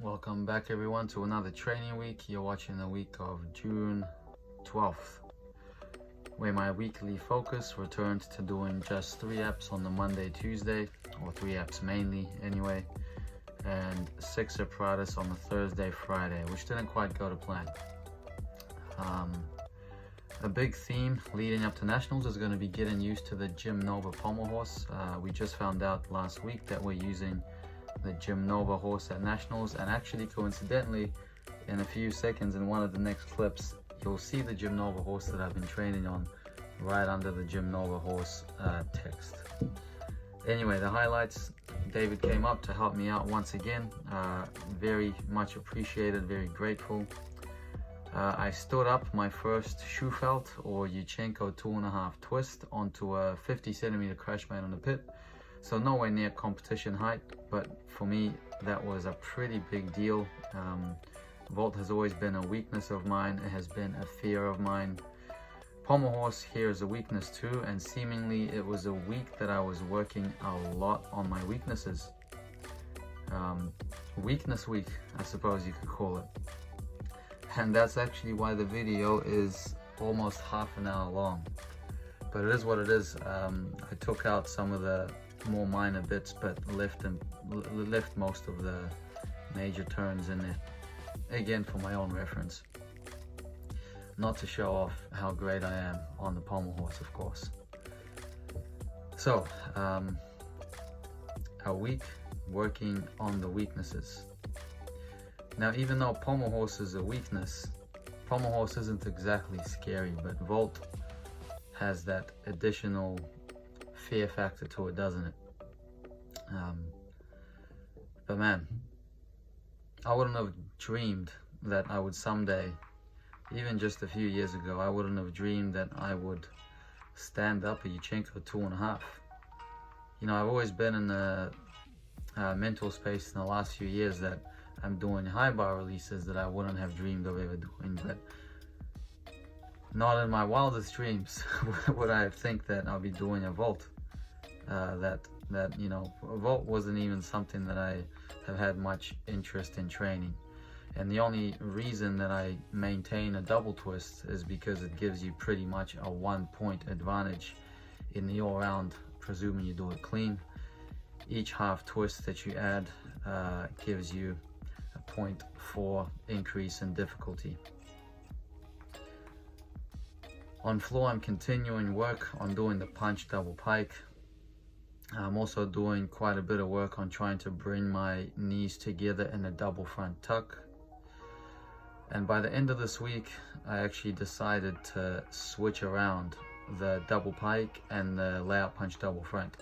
Welcome back everyone to another training week. You're watching the week of June 12th, where my weekly focus returned to doing just 3 apps on the Monday, Tuesday, or 3 apps mainly anyway, and 6 apparatus on the Thursday, Friday, which didn't quite go to plan. A big theme leading up to Nationals is going to be getting used to the Gymnova pommel horse. We just found out last week that we're using the Gymnova horse at Nationals, and actually coincidentally in a few seconds in one of the next clips you'll see the Gymnova horse that I've been training on right under the Gymnova horse text. Anyway, the highlights: David came up to help me out once again. Very much appreciated, very grateful. I stood up my first shoe felt or Yurchenko 2.5 twist onto a 50 centimeter crash mat on the pit. So nowhere near competition height, but for me that was a pretty big deal. Vault has always been a weakness of mine. It has been a fear of mine. Pommel horse here is a weakness too, and seemingly it was a week that I was working a lot on my weaknesses. Weakness week, I suppose you could call it. And that's actually why the video is almost half an hour long. But it is what it is. I took out some of the more minor bits, but left most of the major turns in there, again for my own reference, not to show off how great I am on the pommel horse, of course. So a week working on the weaknesses. Now, even though pommel horse is a weakness, pommel horse isn't exactly scary, but Vault has that additional fear factor to it, doesn't it? But man, I wouldn't have dreamed that I would someday, even just a few years ago, I wouldn't have dreamed that I would stand up a Yurchenko 2.5. You know, I've always been in the mental space in the last few years that I'm doing high bar releases that I wouldn't have dreamed of ever doing, but not in my wildest dreams would I think that I'll be doing a vault. That you know, a vault wasn't even something that I have had much interest in training, and the only reason that I maintain a double twist is because it gives you pretty much a 1-point advantage in the all-round, presuming you do it clean. Each half twist that you add gives you a 0.4 increase in difficulty. On floor, I'm continuing work on doing the punch double pike. I'm also doing quite a bit of work on trying to bring my knees together in a double front tuck. And by the end of this week, I actually decided to switch around the double pike and the layout punch double front.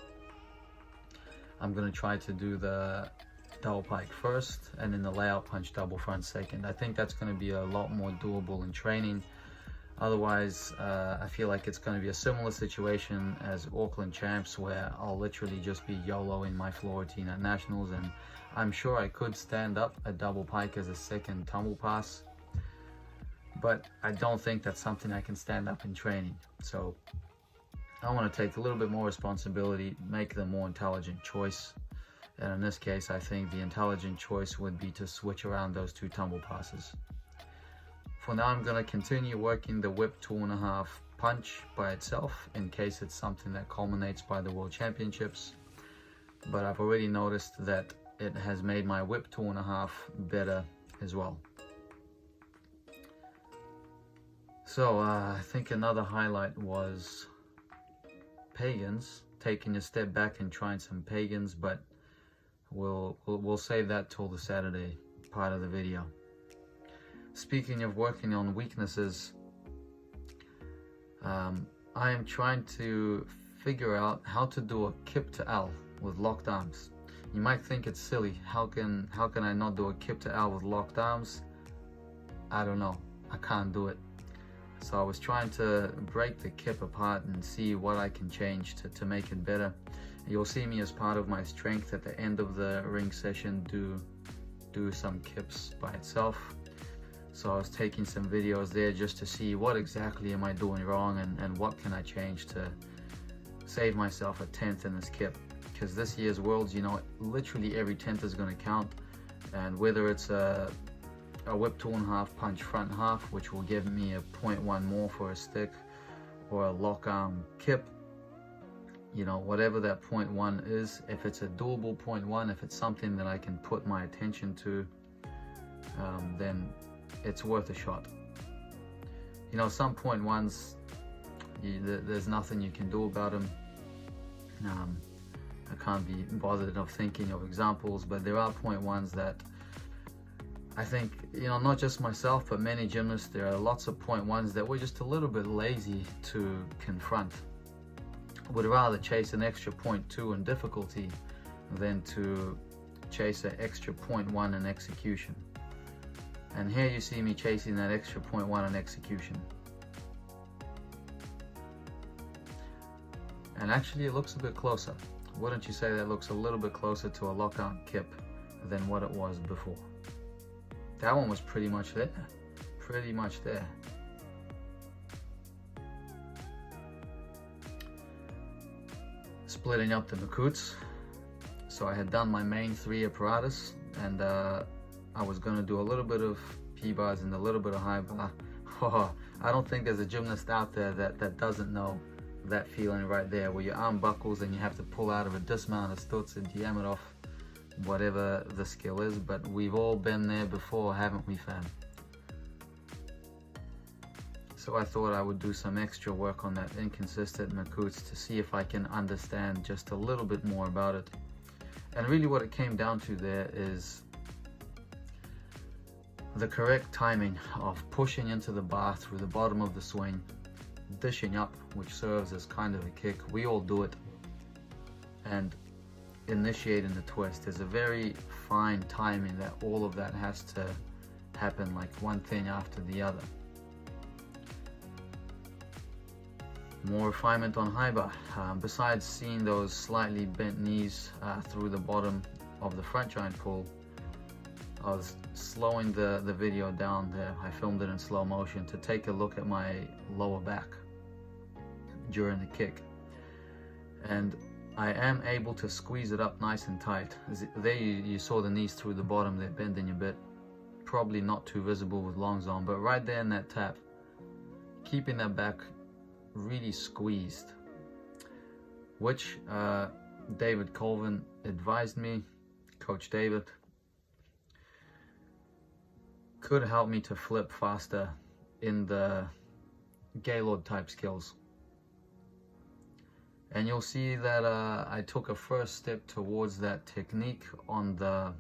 I'm going to try to do the double pike first and then the layout punch double front second. I think that's going to be a lot more doable in training. Otherwise, I feel like it's going to be a similar situation as Auckland Champs, where I'll literally just be YOLOing my floor routine at Nationals, and I'm sure I could stand up a double pike as a second tumble pass, but I don't think that's something I can stand up in training. So I want to take a little bit more responsibility, make the more intelligent choice, and in this case I think the intelligent choice would be to switch around those 2 tumble passes. For now, I'm going to continue working the whip 2.5 punch by itself in case it's something that culminates by the World Championships, but I've already noticed that it has made my whip 2.5 better as well. So I think another highlight was Pagans, taking a step back and trying some Pagans, but we'll save that till the Saturday part of the video. Speaking of working on weaknesses, I am trying to figure out how to do a kip to L with locked arms. You might think it's silly. How can I not do a kip to L with locked arms? I don't know. I can't do it. So I was trying to break the kip apart and see what I can change to make it better. You'll see me as part of my strength at the end of the ring session do some kips by itself. So I was taking some videos there just to see what exactly am I doing wrong and what can I change to save myself a 10th in this kip. Because this year's Worlds, you know, literally every 10th is going to count. And whether it's a whip 2.5 punch front half, which will give me a 0.1 more for a stick, or a lock arm kip, you know, whatever that 0.1 is, if it's a doable 0.1, if it's something that I can put my attention to, then it's worth a shot. You know, some 0.1s, there's nothing you can do about them. I can't be bothered of thinking of examples, but there are 0.1s that I think, you know, not just myself, but many gymnasts, there are lots of 0.1s that we're just a little bit lazy to confront. Would rather chase an extra 0.2 in difficulty than to chase an extra 0.1 in execution. And here you see me chasing that extra 0.1 in execution. And actually it looks a bit closer. Wouldn't you say that looks a little bit closer to a lock arm kip than what it was before? That one was pretty much there. Pretty much there. Splitting up the Makuts. So I had done my main 3 apparatus, and I was going to do a little bit of P-bars and a little bit of high bar. Oh, I don't think there's a gymnast out there that doesn't know that feeling right there, where your arm buckles and you have to pull out of a dismount, a stutz, a jam it off, whatever the skill is. But we've all been there before, haven't we, fam? So I thought I would do some extra work on that inconsistent Makuts to see if I can understand just a little bit more about it. And really what it came down to there is the correct timing of pushing into the bar through the bottom of the swing, dishing up, which serves as kind of a kick. We all do it. And initiating the twist. There's a very fine timing that all of that has to happen, like one thing after the other. More refinement on high bar. Besides seeing those slightly bent knees through the bottom of the front giant pull, I was slowing the video down there. I filmed it in slow motion to take a look at my lower back during the kick. And I am able to squeeze it up nice and tight. There you saw the knees through the bottom, they're bending a bit. Probably not too visible with longs on, but right there in that tap, keeping that back really squeezed, which David Colvin advised me, Coach David, could help me to flip faster in the Gaylord type skills. And you'll see that I took a first step towards that technique on the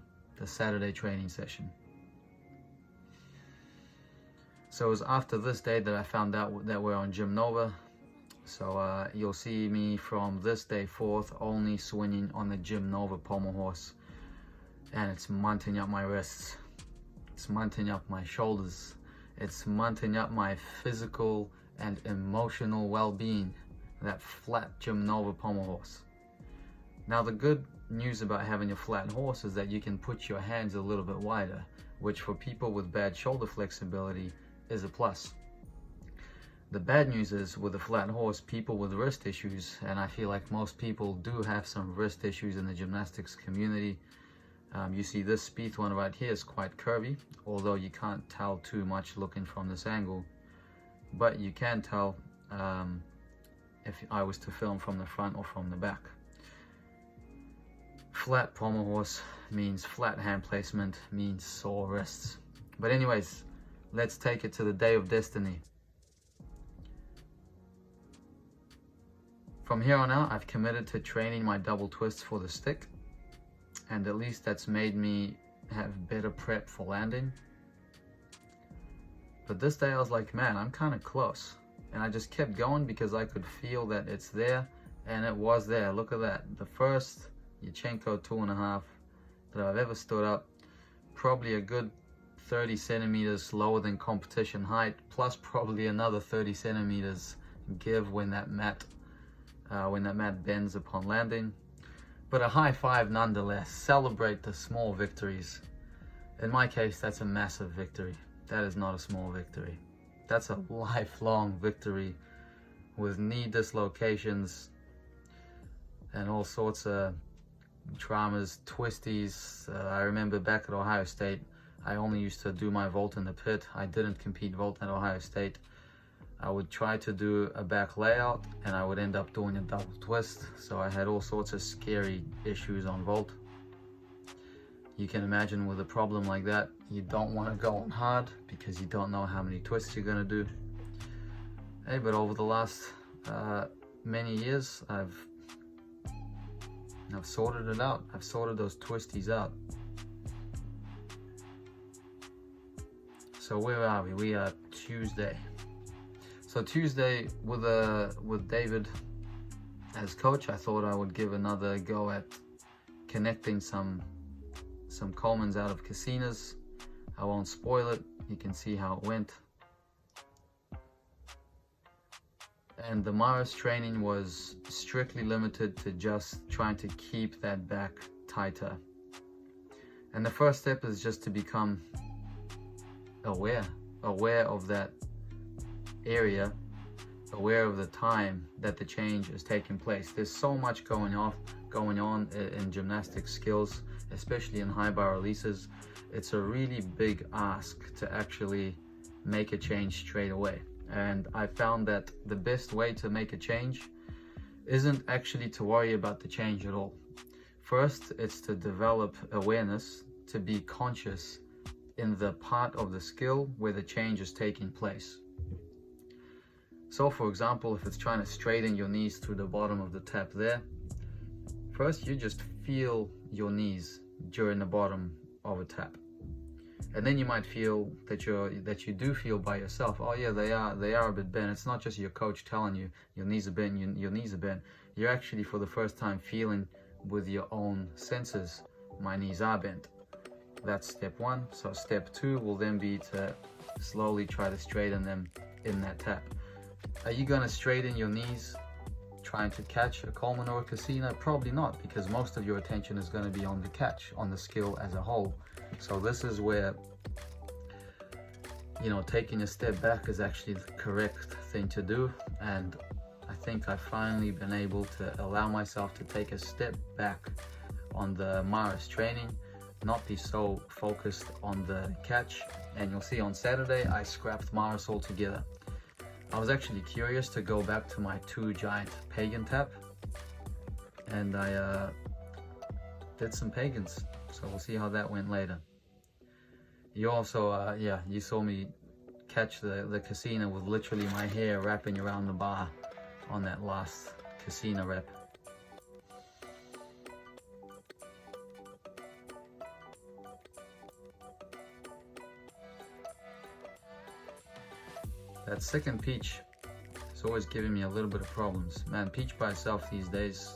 Saturday training session. So it was after this day that I found out that we're on Gym Nova. So you'll see me from this day forth only swinging on the Gym Nova pommel horse. And it's munting up my wrists. It's munting up my shoulders. It's munting up my physical and emotional well-being. That flat Gym Nova pommel horse. Now the good news about having a flat horse is that you can put your hands a little bit wider, which for people with bad shoulder flexibility is a plus. The bad news is with a flat horse, people with wrist issues, and I feel like most people do have some wrist issues in the gymnastics community. You see this Spieth one right here is quite curvy, although you can't tell too much looking from this angle, but you can tell if I was to film from the front or from the back. Flat pommel horse means flat hand placement, means sore wrists. But anyways, let's take it to the day of destiny. From here on out, I've committed to training my double twists for the stick, and at least that's made me have better prep for landing. But this day I was like, man, I'm kind of close. And I just kept going because I could feel that it's there, and it was there. Look at that. The first Yurchenko 2.5 that I've ever stood up, probably a good 30 centimeters lower than competition height, plus probably another 30 centimeters give when that mat bends upon landing. But a high five nonetheless. Celebrate the small victories. In my case, that's a massive victory. That is not a small victory. That's a lifelong victory with knee dislocations and all sorts of traumas, twisties. I remember back at Ohio State, I only used to do my vault in the pit. I didn't compete vault at Ohio State. I would try to do a back layout and I would end up doing a double twist. So I had all sorts of scary issues on vault. You can imagine with a problem like that, you don't want to go on hard because you don't know how many twists you're going to do. Hey, but over the last many years, I've sorted it out. I've sorted those twisties out. So where are we? We are Tuesday. So Tuesday with David as coach, I thought I would give another go at connecting some Coleman's out of Cassinas. I won't spoil it. You can see how it went. And the Maris training was strictly limited to just trying to keep that back tighter. And the first step is just to become aware of that area, aware of the time that the change is taking place. There's so much going on in gymnastic skills, especially in high bar releases. It's a really big ask to actually make a change straight away. And I found that the best way to make a change isn't actually to worry about the change at all. First, it's to develop awareness, to be conscious in the part of the skill where the change is taking place. So for example, if it's trying to straighten your knees through the bottom of the tap there, first you just feel your knees during the bottom of a tap. And then you might feel that you do feel by yourself, oh yeah, they are a bit bent. It's not just your coach telling you your knees are bent, your knees are bent. You're actually for the first time feeling with your own senses, my knees are bent. That's step one. So step two will then be to slowly try to straighten them in that tap. Are you going to straighten your knees trying to catch a Coleman or a Cassina? Probably not, because most of your attention is going to be on the catch, on the skill as a whole. So this is where, taking a step back is actually the correct thing to do. And I think I've finally been able to allow myself to take a step back on the Maris training, not be so focused on the catch. And you'll see on Saturday, I scrapped Maris altogether. I was actually curious to go back to my 2 giant pagan tap, and I did some pagans, so we'll see how that went later. You also, you saw me catch the Cassina with literally my hair wrapping around the bar on that last Cassina rep. That second peach is always giving me a little bit of problems. Man, peach by itself these days,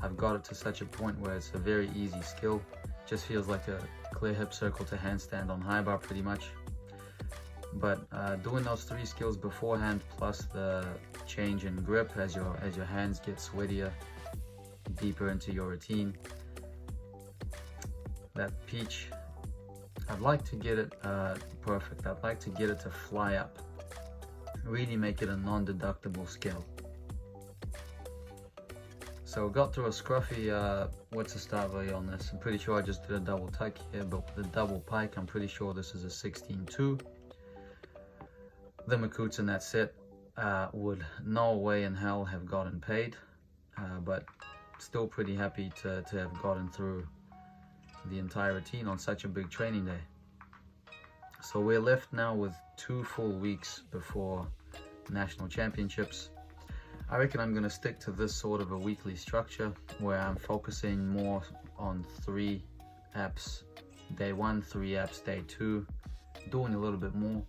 I've got it to such a point where it's a very easy skill. Just feels like a clear hip circle to handstand on high bar pretty much. But doing those 3 skills beforehand, plus the change in grip as your hands get sweatier, deeper into your routine. That peach, I'd like to get it perfect. I'd like to get it to fly up. Really make it a non-deductible skill. So got through a scruffy, what's the start value on this? I'm pretty sure I just did a double tuck here, but the double pike, I'm pretty sure this is a 16.2. The Makuts in that set would no way in hell have gotten paid, but still pretty happy to have gotten through the entire routine on such a big training day. So we're left now with 2 full weeks before national championships. I reckon I'm going to stick to this sort of a weekly structure where I'm focusing more on 3 apps day 1, 3 apps day 2, doing a little bit more.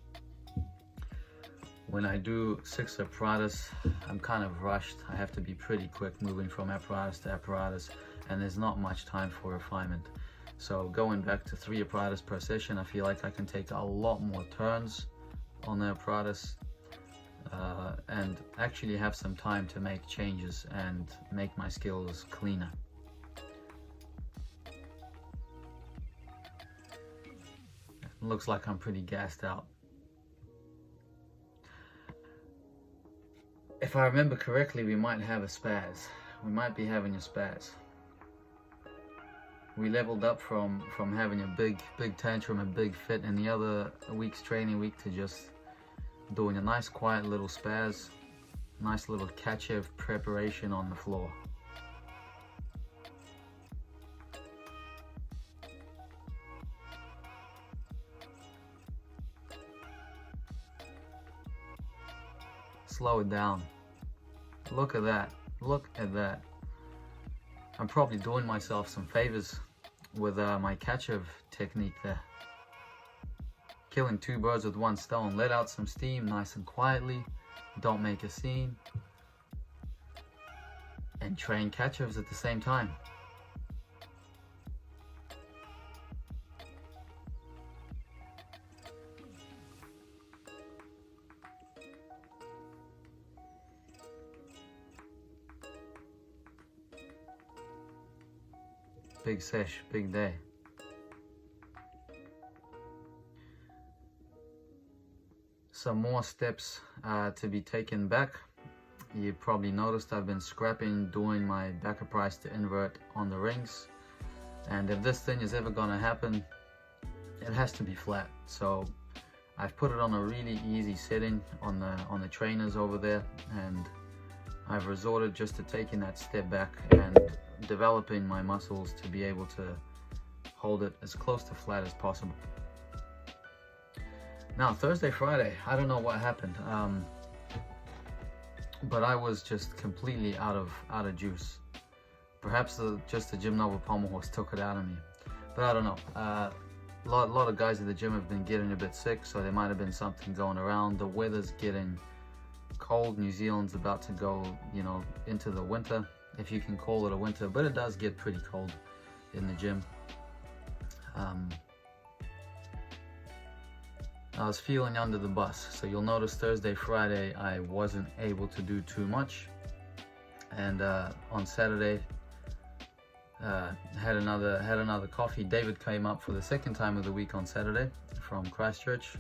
When I do 6 apparatus, I'm kind of rushed. I have to be pretty quick moving from apparatus to apparatus, and there's not much time for refinement. So going back to 3 apparatus per session, I feel like I can take a lot more turns on the apparatus and actually have some time to make changes and make my skills cleaner. Looks like I'm pretty gassed out. If I remember correctly, we might have a spaz. We might be having a spaz. we leveled up from having a big tantrum, a big fit in the other week's training week, to just doing a nice quiet little spaz, nice little Kachev preparation on the floor. Slow it down. Look at that. Look at that. I'm probably doing myself some favors with my Kachev technique there. Killing two birds with one stone. Let out some steam nice and quietly. Don't make a scene. And train Kachevs at the same time. Big sesh, big day. Some more steps to be taken back. You probably noticed I've been scrapping doing my backer price to invert on the rings, and if this thing is ever gonna happen, it has to be flat. So I've put it on a really easy setting on the trainers over there, and I've resorted just to taking that step back and developing my muscles to be able to hold it as close to flat as possible. Now Thursday, Friday, I don't know what happened, but I was just completely out of juice. Perhaps just the Gym Nova pommel horse took it out of me, but I don't know. A lot of guys at the gym have been getting a bit sick, so there might have been something going around. The weather's getting cold. New Zealand's about to go, into the winter, if you can call it a winter, but it does get pretty cold in the gym. I was feeling under the bus, so you'll notice Thursday, Friday I wasn't able to do too much, and on Saturday had another coffee. David came up for the second time of the week on Saturday from Christchurch.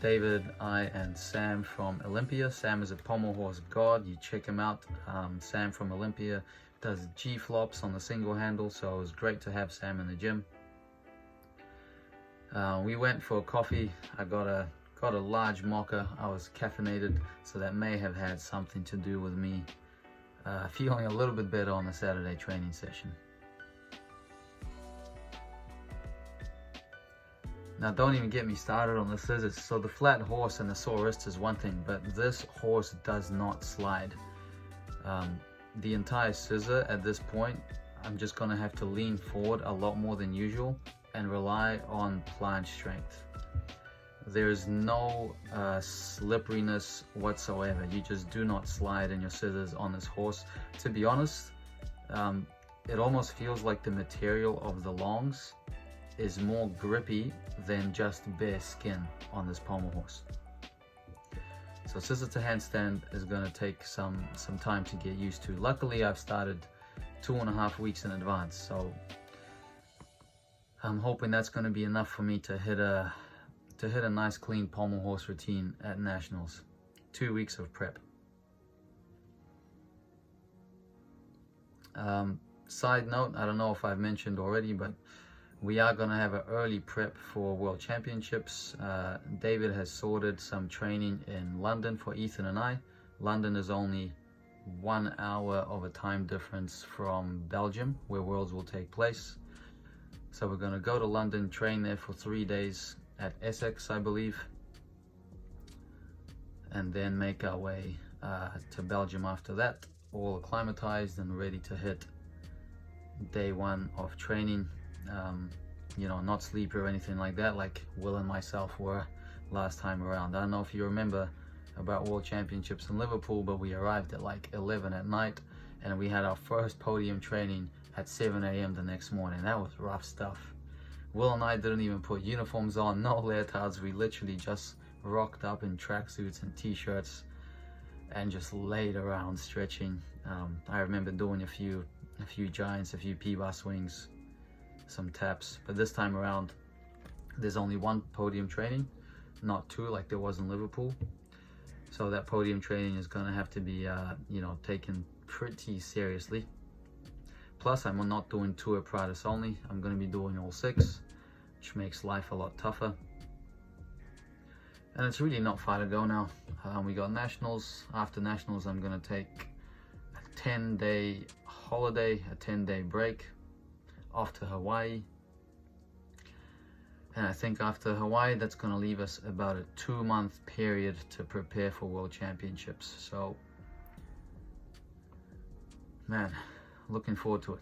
David, I, and Sam from Olympia. Sam is a pommel horse god. You check him out. Sam from Olympia does G-flops on the single handle, so it was great to have Sam in the gym. We went for coffee. I got a large mocha. I was caffeinated, so that may have had something to do with me feeling a little bit better on the Saturday training session. Now don't even get me started on the scissors. So the flat horse and the sore wrist is one thing, but this horse does not slide. The entire scissor at this point, I'm just gonna have to lean forward a lot more than usual and rely on planche strength. There's no slipperiness whatsoever. You just do not slide in your scissors on this horse. To be honest, it almost feels like the material of the longs is more grippy than just bare skin on this pommel horse. So scissor to handstand is going to take some time to get used to. Luckily I've started 2.5 weeks in advance, so I'm hoping that's going to be enough for me to hit a nice clean pommel horse routine at Nationals. 2 weeks of prep. Side note, I don't know if I've mentioned already, but we are going to have an early prep for World Championships. David has sorted some training in London for Ethan and I. London is only 1 hour of a time difference from Belgium, where Worlds will take place. So we're going to go to London, train there for 3 days at Essex, I believe, and then make our way to Belgium after that, all acclimatized and ready to hit day 1 of training. Not sleepy or anything like that, like Will and myself were last time around. I don't know if you remember about World Championships in Liverpool, but we arrived at like 11 at night and we had our first podium training at 7 a.m. the next morning. That was rough stuff. Will and I didn't even put uniforms on, no leotards. We literally just rocked up in tracksuits and t-shirts and just laid around stretching. I remember doing a few giants, a few P-bar swings, some taps, but this time around there's only 1 podium training, not 2 like there was in Liverpool. So that podium training is going to have to be taken pretty seriously. Plus, I'm not doing 2 apparatus only. I'm going to be doing all 6, which makes life a lot tougher. And it's really not far to go now. We got nationals. After nationals, I'm going to take a 10-day holiday, a 10-day break off to Hawaii. And I think after Hawaii, that's going to leave us about a 2-month period to prepare for World Championships. So, man, looking forward to it.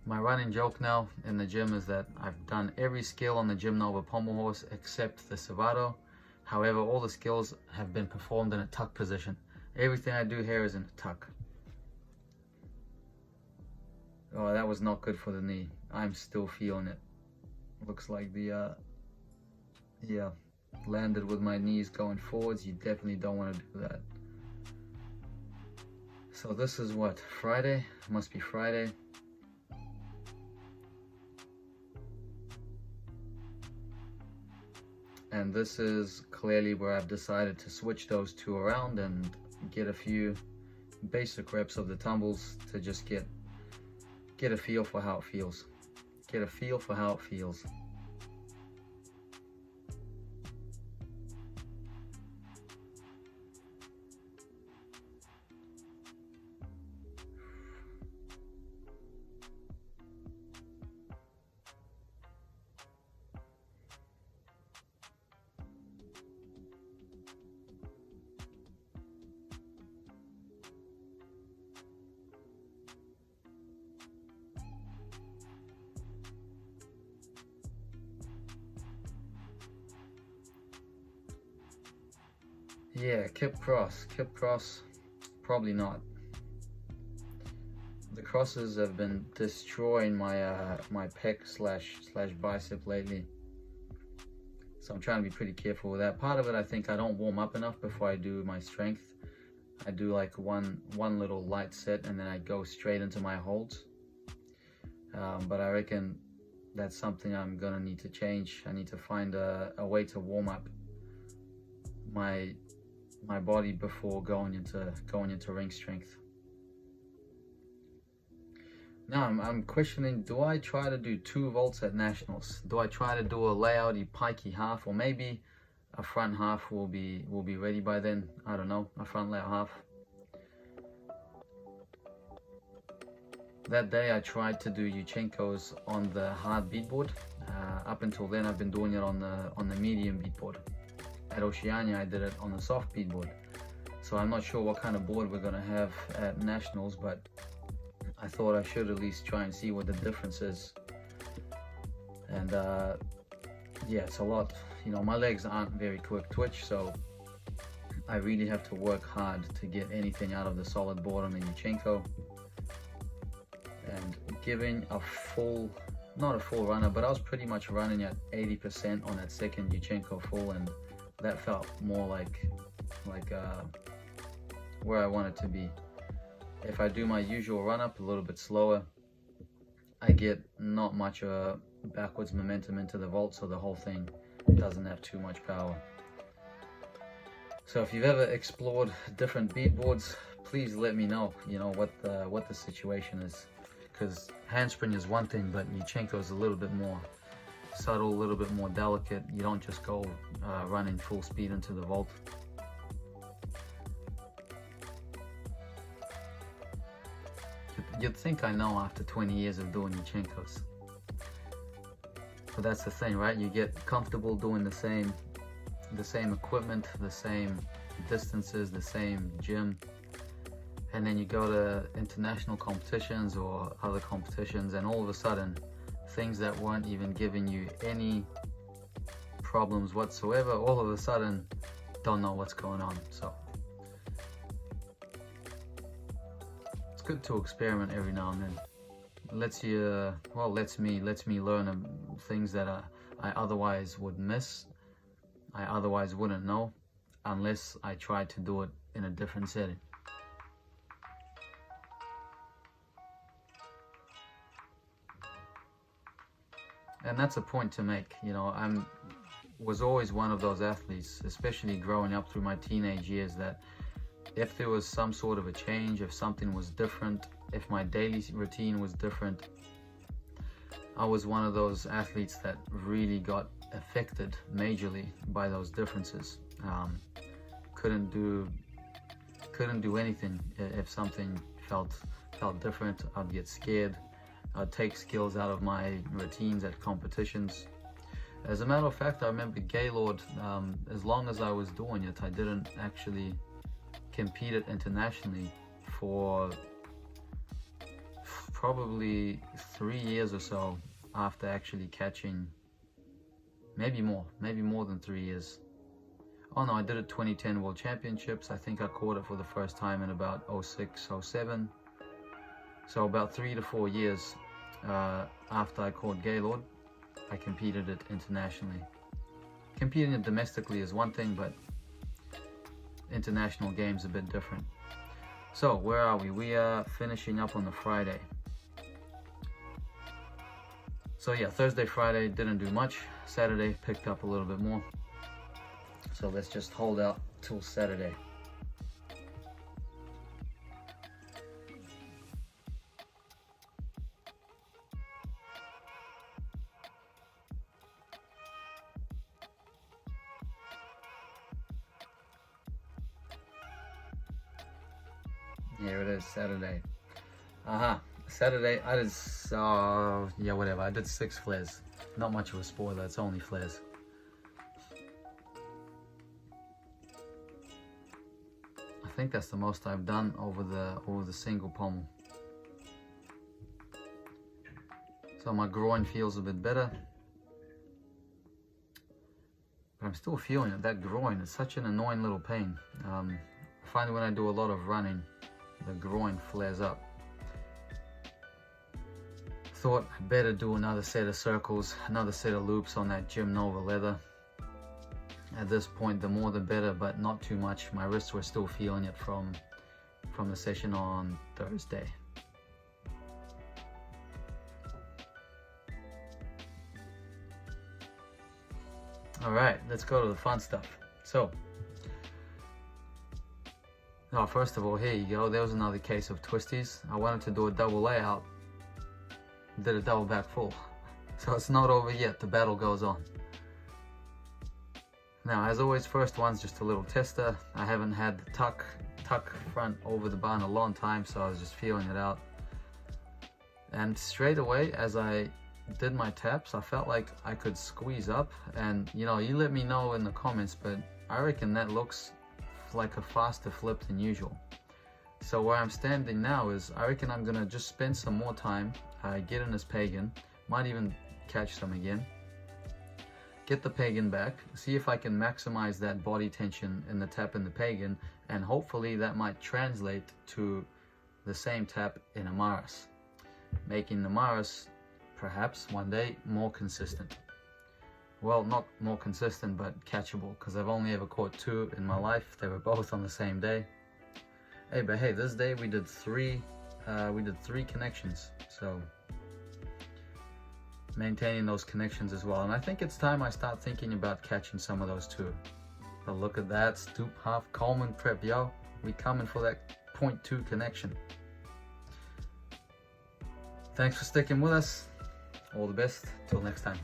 My running joke now in the gym is that I've done every skill on the Gym Nova pommel horse except the Savado. However, all the skills have been performed in a tuck position. Everything I do here is in a tuck. Oh, that was not good for the knee. I'm still feeling it. Looks like the, yeah, landed with my knees going forwards. You definitely don't want to do that. So this is what, Friday? Must be Friday. And this is clearly where I've decided to switch those 2 around and get a few basic reps of the tumbles to just get a feel for how it feels. Get a feel for how it feels. Yeah, Kip Cross, probably not. The crosses have been destroying my my pec slash bicep lately, so I'm trying to be pretty careful with that. Part of it, I think I don't warm up enough before I do my strength. I do like one little light set and then I go straight into my holds. But I reckon that's something I'm gonna need to change. I need to find a way to warm up my body before going into ring strength. Now I'm questioning, do I try to do 2 vaults at nationals? Do I try to do a layouty pikey half, or maybe a front half will be ready by then? I don't know, a front layout half. That day I tried to do Yurchenko's on the hard beatboard. Up until then I've been doing it on the medium beatboard. At Oceania I did it on the soft beatboard. So I'm not sure what kind of board we're gonna have at nationals, but I thought I should at least try and see what the difference is. And yeah, it's a lot. You know, my legs aren't very quick twitch, so I really have to work hard to get anything out of the solid board on the Yurchenko. And giving a full, not a full runner, but I was pretty much running at 80% on that second Yurchenko full, and that felt more like where I want it to be. If I do my usual run up a little bit slower, I get not much backwards momentum into the vault, so the whole thing doesn't have too much power. So if you've ever explored different beatboards, please let me know, you know, what the situation is. Because handspring is one thing, but Yurchenko is a little bit more subtle, a little bit more delicate. You don't just go running full speed into the vault. You'd think I know after 20 years of doing Yurchenkos. But that's the thing, right? You get comfortable doing the same equipment, the same distances, the same gym. And then you go to international competitions or other competitions, and all of a sudden, things that weren't even giving you any problems whatsoever, all of a sudden, don't know what's going on. So it's good to experiment every now and then. Lets you, well, lets me learn things that I otherwise would miss, I otherwise wouldn't know, unless I tried to do it in a different setting. And that's a point to make, you know. was always one of those athletes, especially growing up through my teenage years, that if there was some sort of a change, if something was different, if my daily routine was different, I was one of those athletes that really got affected majorly by those differences. Couldn't do anything if something felt different. I'd get scared. I'd take skills out of my routines at competitions. As a matter of fact, I remember Gaylord, as long as I was doing it, I didn't actually compete it internationally for probably 3 years or so after actually catching, maybe more than 3 years. Oh no, I did it 2010 World Championships. I think I caught it for the first time in about 06, 07. So about 3 to 4 years after I caught Gaylord, I competed it internationally. Competing it domestically is one thing, but international games a bit different. So where are we? We are finishing up on the Friday. So yeah, Thursday, Friday didn't do much. Saturday picked up a little bit more. So let's just hold out till Saturday. Here it is, Saturday. Saturday I did, yeah, whatever. I did 6 flares. Not much of a spoiler, it's only flares. I think that's the most I've done over the single pommel. So my groin feels a bit better. But I'm still feeling it. That groin is such an annoying little pain. I find when I do a lot of running, the groin flares up. Thought I'd better do another set of circles, another set of loops on that Gym Nova leather. At this point, the more the better, but not too much. My wrists were still feeling it from the session on Thursday. All right, let's go to the fun stuff. So, first of all, here you go. There was another case of twisties. I wanted to do a double layout. Did a double back full. So it's not over yet. The battle goes on. Now, as always, first one's just a little tester. I haven't had the tuck front over the bar in a long time, so I was just feeling it out. And straight away, as I did my taps, I felt like I could squeeze up. And you let me know in the comments, but I reckon that looks like a faster flip than usual. So where I'm standing now is, I reckon I'm gonna just spend some more time, get in this pagan, might even catch some again, get the pagan back, see if I can maximize that body tension in the tap in the pagan, and hopefully that might translate to the same tap in a Maris, making the Maris perhaps one day more consistent. Well, not more consistent, but catchable, because I've only ever caught 2 in my life. They were both on the same day. Hey, but hey, this day we did 3 connections, so maintaining those connections as well. And I think it's time I start thinking about catching some of those too. But look at that, stoop half Coleman prep, yo. We coming for that 0.2 connection. Thanks for sticking with us. All the best. Till next time.